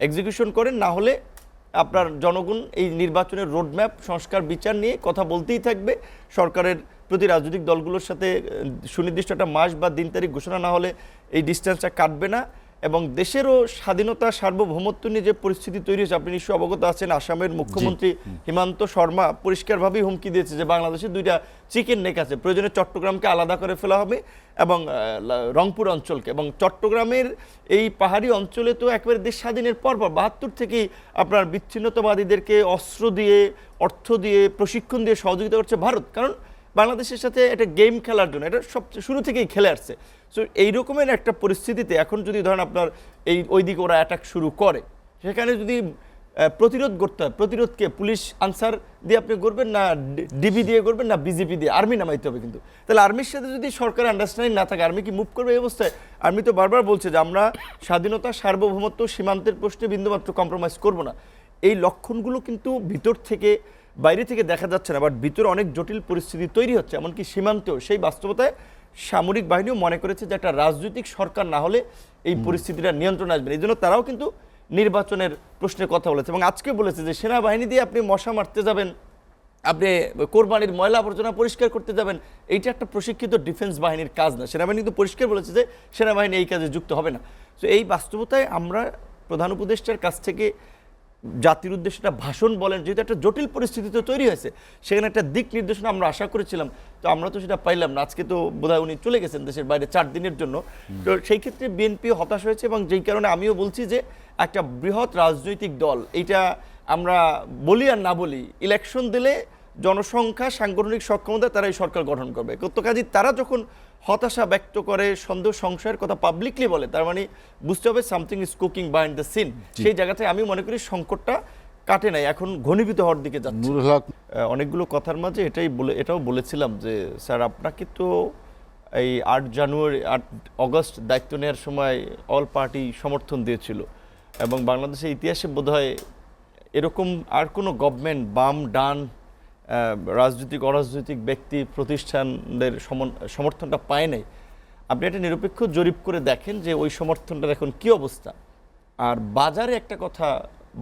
Execution করেন, না হলে আপনার জনগণ এই নির্বাচনের রোডম্যাপ সংস্কার বিচার নিয়ে কথা বলতেই থাকবে। সরকারের প্রতি রাজনৈতিক দলগুলোর সাথে সুনির্দিষ্ট একটা মাস বা দিন তারিখ ঘোষণা না হলে এই ডিস্টেন্সটা কাটবে না। এবং দেশেরও স্বাধীনতা সার্বভৌমত্ব নিয়ে যে পরিস্থিতি তৈরি হয়েছে, আপনি নিশ্চয়ই অবগত আছেন, আসামের মুখ্যমন্ত্রী হিমন্ত শর্মা পরিষ্কারভাবেই হুমকি দিয়েছে যে বাংলাদেশে দুইটা চিকেন নেক আছে, প্রয়োজনে চট্টগ্রামকে আলাদা করে ফেলা হবে এবং রংপুর অঞ্চলকে। এবং চট্টগ্রামের এই পাহাড়ি অঞ্চলে তো একেবারে দেশ স্বাধীনের পরপর ৭২ থেকেই আপনার বিচ্ছিন্নতাবাদীদেরকে অস্ত্র দিয়ে, অর্থ দিয়ে, প্রশিক্ষণ দিয়ে সহযোগিতা করছে ভারত, কারণ বাংলাদেশের সাথে একটা গেম খেলার জন্য এটা সব শুরু থেকেই খেলে আসছে। সো এই রকমের একটা পরিস্থিতিতে এখন যদি ধরেন আপনার ওই দিকে ওরা অ্যাটাক শুরু করে, সেখানে যদি প্রতিরোধ করতে হয়, প্রতিরোধকে পুলিশ আনসার দিয়ে আপনি করবেন, না ডিবি দিয়ে করবেন, না বিজেপি দিয়ে, আর্মি নামাইতে হবে। কিন্তু তাহলে আর্মির সাথে যদি সরকার আন্ডারস্ট্যান্ডিং না থাকে, আর্মি কি মুভ করবে এই অবস্থায়? আর্মি তো বারবার বলছে যে আমরা স্বাধীনতা, সার্বভৌমত্ব, সীমান্তের প্রশ্নে বিন্দুমাত্র কম্প্রোমাইজ করব না। এই লক্ষণগুলো কিন্তু ভিতর থেকে, বাইরে থেকে দেখা যাচ্ছে না, বাট ভিতরে অনেক জটিল পরিস্থিতি তৈরি হচ্ছে। এমনকি সীমান্তেও সেই বাস্তবতায় সামরিক বাহিনীও মনে করেছে যে একটা রাজনৈতিক সরকার না হলে এই পরিস্থিতিটা নিয়ন্ত্রণ আসবে। এই জন্য তারাও কিন্তু নির্বাচনের প্রশ্নে কথা বলেছে এবং আজকে বলেছে যে সেনাবাহিনী দিয়ে আপনি মশা মারতে যাবেন, আপনি কোরবানির ময়লা আবর্জনা পরিষ্কার করতে যাবেন, এইটা একটা প্রশিক্ষিত ডিফেন্স বাহিনীর কাজ না। সেনাবাহিনী কিন্তু পরিষ্কার বলেছে যে সেনাবাহিনী এই কাজে যুক্ত হবে না। তো এই বাস্তবতায় আমরা প্রধান উপদেষ্টার কাছ থেকে জাতির উদ্দেশ্যে একটা ভাষণ বলেন, যেহেতু একটা জটিল পরিস্থিতি তো তৈরি হয়েছে, সেখানে একটা দিক নির্দেশনা আমরা আশা করেছিলাম, তো আমরা তো সেটা পাইলাম না। আজকে তো বোধহয় উনি চলে গেছেন দেশের বাইরে 4 দিনের জন্য। তো সেই ক্ষেত্রে বিএনপি হতাশ হয়েছে এবং যেই কারণে আমিও বলছি যে একটা বৃহৎ রাজনৈতিক দল, এইটা আমরা বলি আর না বলি, ইলেকশন দিলে জনসংখ্যা, সাংগঠনিক সক্ষমতা, তারা এই সরকার গঠন করবে। তো কাজে তারা যখন হতাশা ব্যক্ত করে, সন্দেহ সংশয়ের কথা পাবলিকলি বলে, তার মানে বুঝতে হবে something is cooking behind the scene. সেই জায়গাতে আমি মনে করি সংকটটা কাটে নাই, এখন ঘনীভূত হওয়ার দিকে যাচ্ছে। অনেকগুলো কথার মাঝে এটাও বলেছিলাম যে স্যার, আপনাকে তো এই 8 অগস্ট দায়িত্ব নেওয়ার সময় অল পার্টি সমর্থন দিয়েছিল এবং বাংলাদেশের ইতিহাসে বোধহয় এরকম আর কোনো গভর্নমেন্ট, বাম ডান, রাজনৈতিক অরাজনৈতিক ব্যক্তি প্রতিষ্ঠানদের সমর্থনটা পায় নাই। আপনি একটা নিরপেক্ষ জরিপ করে দেখেন যে ওই সমর্থনটার এখন কী অবস্থা। আর বাজারে একটা কথা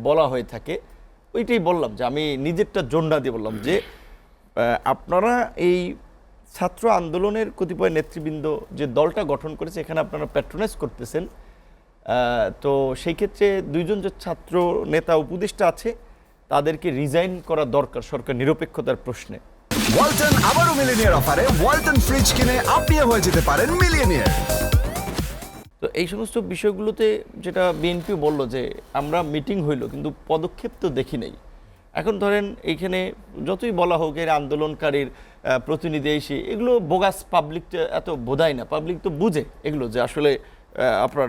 বলা হয়ে থাকে, ওইটাই বললাম যে আমি নিজেরটা জোন্ডা দিয়ে বললাম যে আপনারা এই ছাত্র আন্দোলনের কতিপয় নেতৃবৃন্দ যে দলটা গঠন করেছে, এখানে আপনারা প্যাট্রোনাইজ করতেছেন। তো সেই ক্ষেত্রে 2 জন যে ছাত্র নেতা উপদেষ্টা আছে, তাদেরকে রিজাইন করা দরকার সরকার নিরপেক্ষতার প্রশ্নে। ওয়ালটন আবারও মিলিয়নিয়ার অফারে ওয়ালটন ফ্রিজ কিনে আপনিও হয়ে যেতে পারেন মিলিয়নিয়ার। তো এই সমস্ত বিষয়গুলোতে যেটা বিএনপি বলল যে আমরা মিটিং হইল কিন্তু পদক্ষেপ তো দেখি নাই। এখন ধরেন এইখানে যতই বলা হোক এর আন্দোলনকারীর প্রতিনিধি এসে, এগুলো বোগাস, পাবলিক এত বোধায় না। পাবলিক তো বুঝে এগুলো যে আসলে আপনার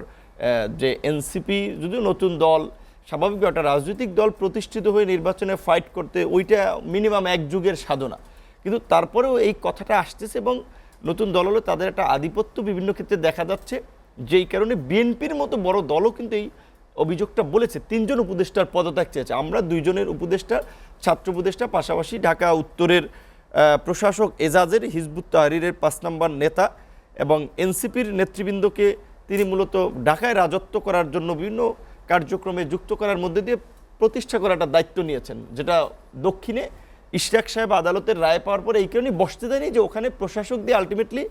যে এনসিপি যদিও নতুন দল, স্বাভাবিক একটা রাজনৈতিক দল প্রতিষ্ঠিত হয়ে নির্বাচনে ফাইট করতে, ওইটা মিনিমাম 1 যুগের সাধনা। কিন্তু তারপরেও এই কথাটা আসতেছে এবং নতুন দল হলে তাদের একটা আধিপত্য বিভিন্ন ক্ষেত্রে দেখা যাচ্ছে, যেই কারণে বিএনপির মতো বড় দলও কিন্তু এই অভিযোগটা বলেছে। 3 জন উপদেষ্টার পদত্যাগ চেয়েছে। আমরা 2 জনের উপদেষ্টা, ছাত্র উপদেষ্টা, পাশাপাশি ঢাকা উত্তরের প্রশাসক এজাজের, হিজবুত তাহরিরের 5 নম্বর নেতা এবং এনসিপির নেতৃবৃন্দকে তিনি মূলত ঢাকায় রাজত্ব করার জন্য বিভিন্ন কার্যক্রমে যুক্ত করার মধ্যে দিয়ে প্রতিষ্ঠা করার একটা দায়িত্ব নিয়েছেন, যেটা দক্ষিণে ইশরাক সাহেব আদালতের রায় পাওয়ার পরে এই কারণে বসতে দেয়নি যে ওখানে প্রশাসক দিয়ে আলটিমেটলি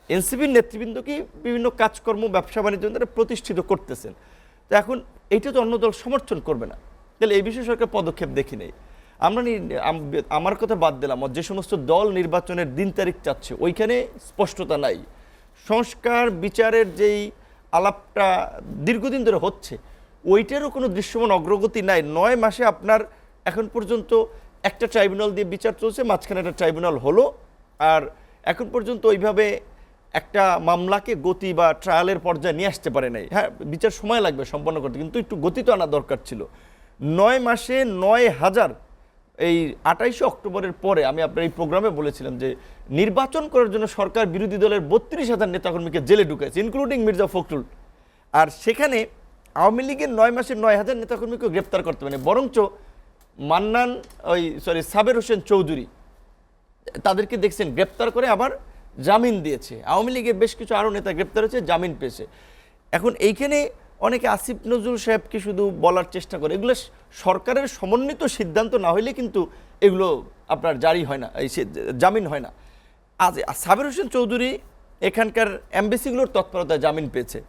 এনসিপির নেতৃবৃন্দকে বিভিন্ন কাজকর্ম, ব্যবসা বাণিজ্য তারা প্রতিষ্ঠিত করতেছেন। তো এখন এইটা তো অন্য দল সমর্থন করবে না, তাহলে এই বিষয়ে সরকার পদক্ষেপ দেখি নেই। আমরা আমার কথা বাদ দিলাম, যে সমস্ত দল নির্বাচনের দিন তারিখ চাচ্ছে ওইখানে স্পষ্টতা নাই। সংস্কার বিচারের যেই আলাপটা দীর্ঘদিন ধরে হচ্ছে, ওইটারও কোনো দৃশ্যমান অগ্রগতি নাই। 9 মাসে আপনার এখন পর্যন্ত একটা ট্রাইব্যুনাল দিয়ে বিচার চলছে, মাঝখানে একটা ট্রাইব্যুনাল হলো, আর এখন পর্যন্ত ওইভাবে একটা মামলাকে গতি বা ট্রায়ালের পর্যায়ে নিয়ে আসতে পারে নাই। হ্যাঁ, বিচার সময় লাগবে সম্পন্ন করতে, কিন্তু একটু গতি তো আনা দরকার ছিল। 9 মাসে 9,000, এই 28 অক্টোবরের পরে আমি আপনার এই প্রোগ্রামে বলেছিলাম যে নির্বাচন করার জন্য সরকার বিরোধী দলের 32,000 নেতাকর্মীকে জেলে ঢুকেছে, ইনক্লুডিং মির্জা ফখরুল। আর সেখানে আওয়ামী লীগের 9 মাসে 9,000 নেতাকর্মীকে গ্রেপ্তার করতে পারে, বরঞ্চ সাবের হোসেন চৌধুরী, তাদেরকে দেখছেন গ্রেপ্তার করে আবার জামিন দিয়েছে। আওয়ামী লীগের বেশ কিছু আরও নেতা গ্রেপ্তার হয়েছে, জামিন পেয়েছে। এখন এইখানে অনেকে আসিফ নজরুল সাহেবকে শুধু বলার চেষ্টা করে, এগুলো সরকারের সমন্বিত সিদ্ধান্ত না হইলে কিন্তু এগুলো আপনার জারি হয় না, জামিন হয় না। আজ সাবের হোসেন চৌধুরী এখানকার এমবেসিগুলোর তৎপরতায় জামিন পেয়েছে,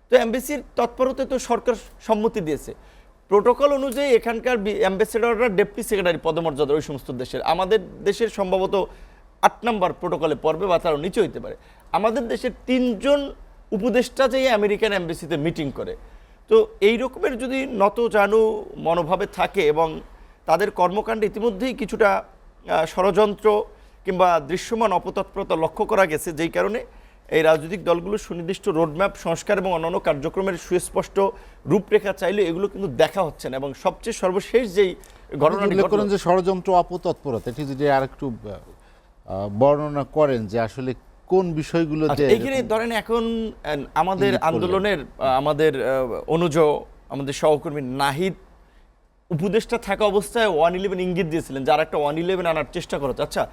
তো এমবেসির তৎপরতায় তো সরকার সম্মতি দিয়েছে। প্রোটোকল অনুযায়ী এখানকার অ্যাম্বাসেডররা ডেপুটি সেক্রেটারি পদমর্যাদার ওই সমস্ত দেশের, আমাদের দেশের সম্ভবত 8 নম্বর প্রোটোকলে পড়বে বা তারও নিচে হইতে পারে। আমাদের দেশের 3 জন উপদেষ্টা যেয়ে আমেরিকান এমবেসিতে মিটিং করে। তো এই রকমের যদি নত জানু মনোভাবে থাকে এবং তাদের কর্মকাণ্ডে ইতিমধ্যেই কিছুটা ষড়যন্ত্র কিংবা দৃশ্যমান অপতৎপরতা লক্ষ্য করা গেছে, যেই কারণে এই রাজনৈতিক দলগুলোর সুনির্দিষ্ট রোডম্যাপ সংস্কার এবং অন্যান্য কার্যক্রমের সুস্পষ্ট রূপরেখা চাইলে এগুলো কিন্তু দেখা হচ্ছে না। এবং সবচেয়ে সর্বশেষ যেই ঘটনাটি করেন যে ষড়যন্ত্র অপতৎপরতা, এটি যদি আর একটু বর্ণনা করেন যে আসলে কোন বিষয়গুলোতে এইখানে ধরেন এখন আমাদের আন্দোলনের আমাদের অনুজ আমাদের সহকর্মী নাহিদ উপদেষ্টা থাকা অবস্থায় 111 ইঙ্গিত দিয়েছিলেন, যারা একটা 111 আনার চেষ্টা করেছে। আচ্ছা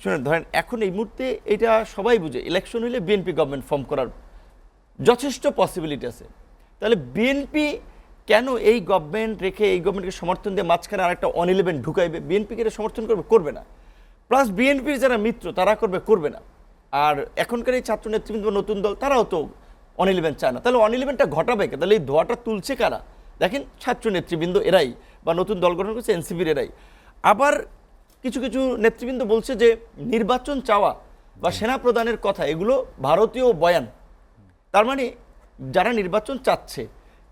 শুনেন, ধরেন এখন এই মুহূর্তে এটা সবাই বুঝে ইলেকশন হইলে বিএনপি গভর্নমেন্ট ফর্ম করার যথেষ্ট পসিবিলিটি আছে। তাহলে বিএনপি কেন এই গভর্নমেন্ট রেখে এই গভর্নমেন্টকে সমর্থন দিয়ে মাঝখানে আর একটা 111 ঢুকাইবে? বিএনপিকে এটা সমর্থন করবে না। প্লাস বিএনপির যারা মিত্র তারা করবে না। আর এখনকার এই ছাত্র নেতৃবৃন্দ নতুন দল তারাও তো 111 চায় না। তাহলে 111টা ঘটাবে কে? তাহলে এই ধোয়াটা তুলছে কারা? দেখেন ছাত্র নেতৃবৃন্দ এরাই, বা নতুন দল গঠন করছে এনসিপির এরাই। আবার কিছু কিছু নেতৃবৃন্দ বলছে যে নির্বাচন চাওয়া বা সেনা প্রদানের কথা এগুলো ভারতীয় বয়ান। তার মানে যারা নির্বাচন চাচ্ছে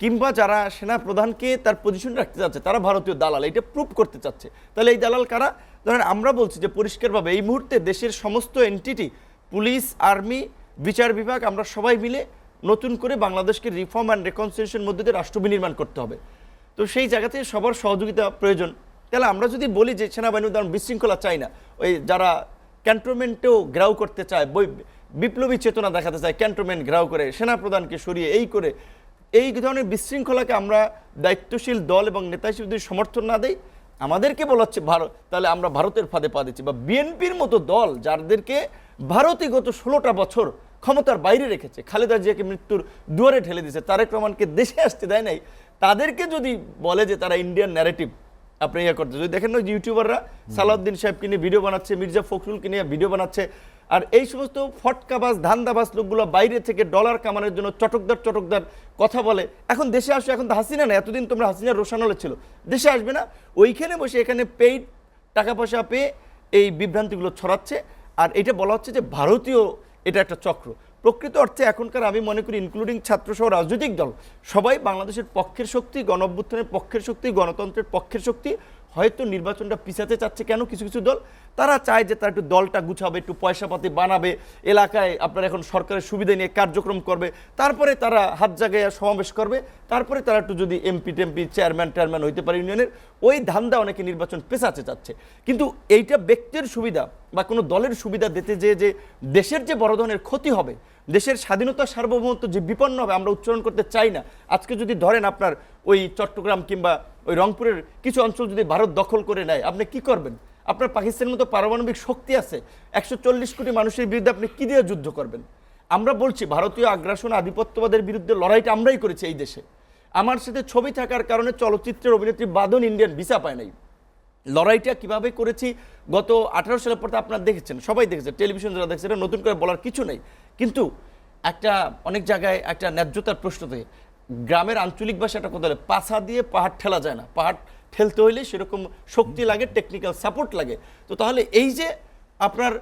কিংবা যারা সেনা প্রধানকে তার পজিশন রাখতে চাচ্ছে তারা ভারতীয় দালাল, এটা প্রুভ করতে চাচ্ছে। তাহলে এই দালাল কারা? ধরেন আমরা বলছি যে পরিষ্কারভাবে এই মুহূর্তে দেশের সমস্ত এন্টিটি, পুলিশ, আর্মি, বিচার বিভাগ, আমরা সবাই মিলে নতুন করে বাংলাদেশকে রিফর্ম অ্যান্ড রেকনসিলিয়েশন মধ্যে দিয়ে রাষ্ট্র বিনির্মাণ করতে হবে। তো সেই জায়গাতে সবার সহযোগিতা প্রয়োজন। তাহলে আমরা যদি বলি যে সেনাবাহিনী ধরুন বিশৃঙ্খলা চাই না, ওই যারা ক্যান্টনমেন্টেও ঘেরাও করতে চায়, বিপ্লবী চেতনা দেখাতে চায়, ক্যান্টনমেন্ট ঘেরাও করে সেনা প্রধানকে সরিয়ে এই করে এই ধরনের বিশৃঙ্খলাকে আমরা দায়িত্বশীল দল এবং নেতা হিসেবে যদি সমর্থন না দেই, আমাদেরকে বলা হচ্ছে ভারত, তাহলে আমরা ভারতের ফাঁদে পা দিচ্ছি। বা বিএনপির মতো দল যাদেরকে ভারতই গত 16টা বছর ক্ষমতার বাইরে রেখেছে, খালেদা জিয়াকে মৃত্যুর দুয়ারে ঠেলে দিয়েছে, তারেক রহমানকে দেশে আসতে দেয় নাই, তাদেরকে যদি বলে যে তারা ইন্ডিয়ান ন্যারেটিভ আপনি ইয়ে করতে, যদি দেখেন না ইউটিউবাররা সালাউদ্দিন সাহেবকে নিয়ে ভিডিও বানাচ্ছে, মির্জা ফখরুলকে নিয়ে ভিডিও বানাচ্ছে, আর এই সমস্ত ফটকাবাজ ধান্দাবাজ লোকগুলো বাইরে থেকে ডলার কামানোর জন্য চটকদার কথা বলে। এখন দেশে আসো, এখন তো হাসিনা না, এতদিন তোমরা হাসিনা রোশানলে ছিল, দেশে আসবে না, ওইখানে বসে এখানে পেইড টাকা পয়সা পেয়ে এই বিভ্রান্তিগুলো ছড়াচ্ছে। আর এটা বলা হচ্ছে যে ভারতীয় এটা একটা চক্র। প্রকৃত অর্থে এখনকার আমি মনে করি ইনক্লুডিং ছাত্রসহ রাজনৈতিক দল সবাই বাংলাদেশের পক্ষের শক্তি, গণ অভ্যুত্থানের পক্ষের শক্তি, গণতন্ত্রের পক্ষের শক্তি। হয়তো নির্বাচনটা পিছাতে চাচ্ছে কেন কিছু কিছু দল, তারা চায় যে তারা একটু দলটা গুছাবে, একটু পয়সাপাতি বানাবে, এলাকায় আপনার এখন সরকারের সুবিধা নিয়ে কার্যক্রম করবে, তারপরে তারা হাত জায়গায় সমাবেশ করবে, তারপরে তারা একটু যদি এমপি টেমপি চেয়ারম্যান হইতে পারে ইউনিয়নের, ওই ধান্দা অনেকে নির্বাচন পেছাতে চাচ্ছে। কিন্তু এইটা ব্যক্তির সুবিধা বা কোনো দলের সুবিধা দিতে যে দেশের যে বড় ধরনের ক্ষতি হবে, দেশের স্বাধীনতা সার্বভৌমত্ব যে বিপন্ন হবে, আমরা উচ্চারণ করতে চাই না। আজকে যদি ধরেন আপনার ওই চট্টগ্রাম কিংবা ওই রংপুরের কিছু অঞ্চল যদি ভারত দখল করে নেয়, আপনি কি করবেন? আপনার পাকিস্তানের মতো পারমাণবিক শক্তি আছে, 140 কোটি মানুষের বিরুদ্ধে আপনি কি দিয়ে যুদ্ধ করবেন? আমরা বলছি ভারতীয় আগ্রাসন আধিপত্যবাদের বিরুদ্ধে লড়াইটা আমরাই করেছি এই দেশে। আমার সাথে ছবি থাকার কারণে চলচ্চিত্রের অভিনেত্রী বাদন ইন্ডিয়ান ভিসা পায় নাই। লড়াইটা কিভাবে করেছি গত 18 সালের পর আপনারা দেখেছেন, সবাই দেখেছে, টেলিভিশন যারা দেখছে, এটা নতুন করে বলার কিছু নেই। কিন্তু একটা অনেক জায়গায় একটা ন্যায্যতার প্রশ্ন থেকে গ্রামের আঞ্চলিক ভাষা একটা কথা বলে, পাছা দিয়ে পাহাড় ঠেলা যায় না, পাহাড় ঠেলতে হইলে সেরকম শক্তি লাগে, টেকনিক্যাল সাপোর্ট লাগে। তো তাহলে এই যে আপনার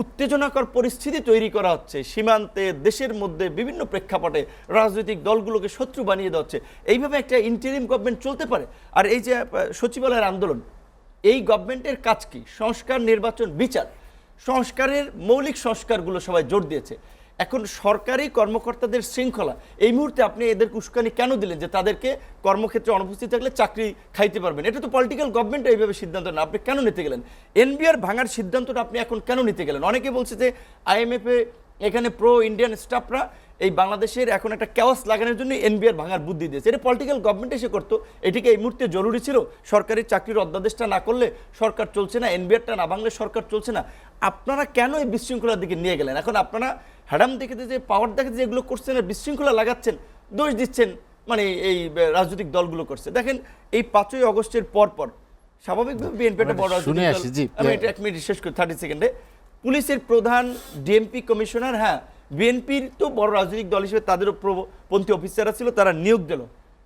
উত্তেজনাকর পরিস্থিতি তৈরি করা হচ্ছে সীমান্তে, দেশের মধ্যে বিভিন্ন প্রেক্ষাপটে রাজনৈতিক দলগুলোকে শত্রু বানিয়ে দেওয়া হচ্ছে, এইভাবে একটা ইন্টারিম গভর্নমেন্ট চলতে পারে? আর এই যে সচিবালয়ের আন্দোলন, এই গভর্নমেন্টের কাজ কি? সংস্কার, নির্বাচন, বিচার, সংস্কারের মৌলিক সংস্কারগুলো সবাই জোর দিয়েছে। এখন সরকারি কর্মকর্তাদের শৃঙ্খলা, এই মুহূর্তে আপনি এদেরকে উস্কানি কেন দিলেন যে তাদেরকে কর্মক্ষেত্রে অনুপস্থিত থাকলে চাকরি খাইতে পারবেন? এটা তো পলিটিক্যাল গভর্নমেন্ট এইভাবে সিদ্ধান্ত না, আপনি কেন নিতে গেলেন? এনবিআর ভাঙার সিদ্ধান্তটা আপনি এখন কেন নিতে গেলেন? অনেকে বলছে যে আইএমএফে এখানে প্রো ইন্ডিয়ান স্টাফরা এই বাংলাদেশের এখন একটা ক্যাওয়াস লাগানোর জন্য এনবিআর ভাঙার বুদ্ধি দিয়েছে। এটা পলিটিক্যাল গভর্নমেন্ট এসে করতো। এটিকে এই মুহূর্তে জরুরি ছিল? সরকারি চাকরির অধ্যাদেশটা না করলে সরকার চলছে না, এনবিআরটা না ভাঙলে সরকার চলছে না। আপনারা কেন এই বিশৃঙ্খলার দিকে নিয়ে গেলেন? এখন আপনারা হ্যাডাম দেখেতে যে পাওয়ার দেখাতে যে এগুলো করছেন আর বিশৃঙ্খলা লাগাচ্ছেন, দোষ দিচ্ছেন মানে এই রাজনৈতিক দলগুলো করছে। দেখেন এই 5ই অগস্টের পর স্বাভাবিকভাবে বিএনপি একটা বড় শুনে রাজনৈতিক আসি, দল। জি। আমি এটা 1 মিনিট শেষ করি 30 সেকেন্ডে। পুলিশের প্রধান, ডিএমপি কমিশনার, হ্যাঁ বিএনপির তো বড় রাজনৈতিক দল হিসেবে তাদেরও পন্থী অফিসাররা ছিল, তারা নিয়োগ দিল।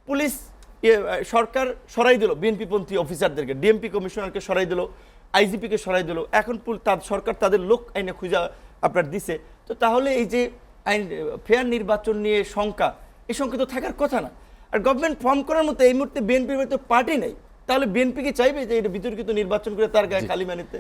পুলিশ সরকার সরাই দিল বিএনপি পন্থী অফিসারদেরকে, ডিএমপি কমিশনারকে সরাই দিল, আইজিপিকে সরাই দিল। এখন সরকার তাদের লোক আইনে খুঁজা আপনার দিছে। তো তাহলে এই যে আইন ফেয়ার নির্বাচন নিয়ে শঙ্কা, এই শঙ্কা তো থাকার কথা না। আর গভর্নমেন্ট ফর্ম করার মতো এই মুহূর্তে বিএনপির তো পার্টি নেই, তাহলে বিএনপি কি চাইবে যে এটা বিতর্কিত নির্বাচন করে তার গায়ে কালিমা নিতে?